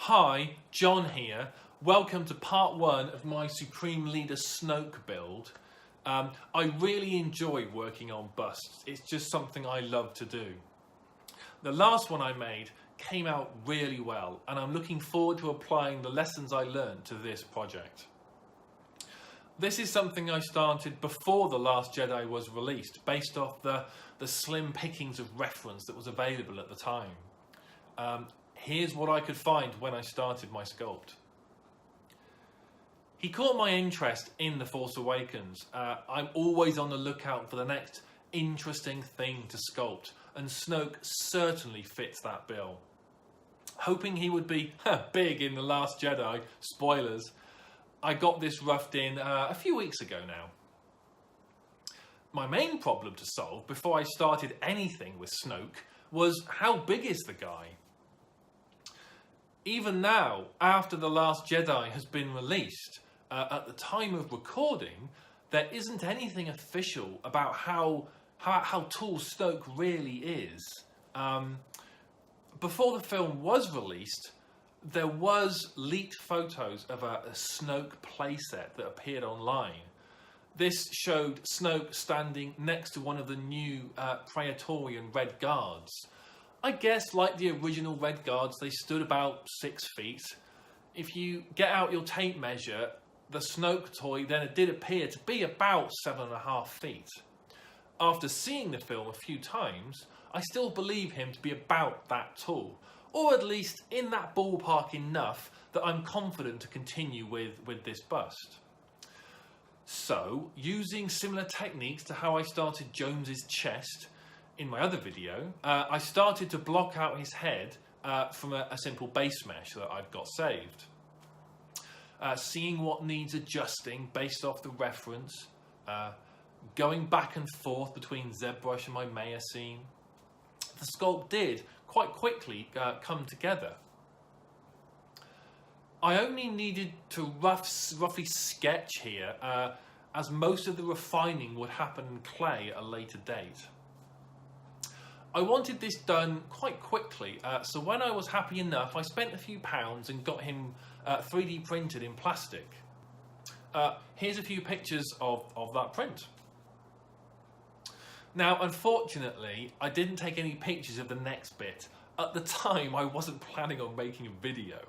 Hi, John here. Welcome to part 1 of my Supreme Leader Snoke build. I really enjoy working on busts. It's just something I love to do. The last one I made came out really well, and I'm looking forward to applying the lessons I learned to this project. This is something I started before The Last Jedi was released, based off the slim pickings of reference that was available at the time. Here's what I could find when I started my sculpt. He caught my interest in The Force Awakens. I'm always on the lookout for the next interesting thing to sculpt, and Snoke certainly fits that bill. Hoping he would be big in The Last Jedi, spoilers, I got this roughed in a few weeks ago now. My main problem to solve before I started anything with Snoke was how big is the guy? Even now, after The Last Jedi has been released, at the time of recording, there isn't anything official about how tall Snoke really is. Before the film was released, there was leaked photos of a Snoke playset that appeared online. This showed Snoke standing next to one of the new Praetorian Red Guards. I guess, like the original Red Guards, they stood about 6 feet. If you get out your tape measure, the Snoke toy, then it did appear to be about 7.5 feet. After seeing the film a few times, I still believe him to be about that tall, or at least in that ballpark enough that I'm confident to continue with this bust. So, using similar techniques to how I started Jones's chest in my other video, I started to block out his head from a simple base mesh that I've got saved. Seeing what needs adjusting based off the reference, going back and forth between ZBrush and my Maya scene. The sculpt did quite quickly come together. I only needed to roughly sketch here, as most of the refining would happen in clay at a later date. I wanted this done quite quickly, so when I was happy enough, I spent a few pounds and got him 3D printed in plastic. Here's a few pictures of that print. Now, unfortunately, I didn't take any pictures of the next bit. At the time, I wasn't planning on making a video.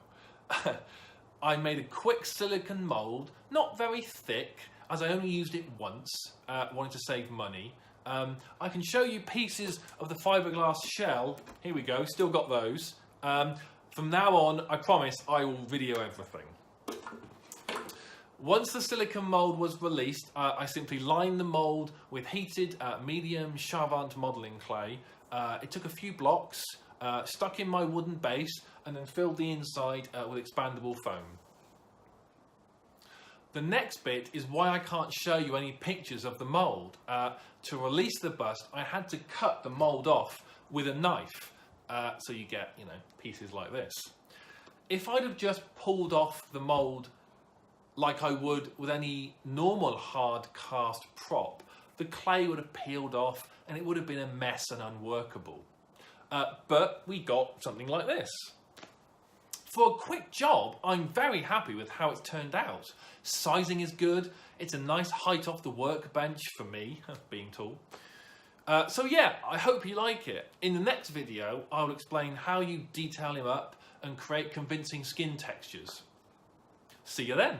I made a quick silicone mould, not very thick, as I only used it once, wanted to save money. I can show you pieces of the fiberglass shell. Here we go, still got those. From now on, I promise I will video everything. Once the silicone mould was released, I simply lined the mould with heated medium Charvant modelling clay. It took a few blocks, stuck in my wooden base, and then filled the inside with expandable foam. The next bit is why I can't show you any pictures of the mould. To release the bust, I had to cut the mould off with a knife, so you get, pieces like this. If I'd have just pulled off the mould like I would with any normal hard cast prop, the clay would have peeled off and it would have been a mess and unworkable. But we got something like this. For a quick job, I'm very happy with how it's turned out. Sizing is good, it's a nice height off the workbench for me, being tall. So yeah, I hope you like it. In the next video, I'll explain how you detail him up and create convincing skin textures. See you then.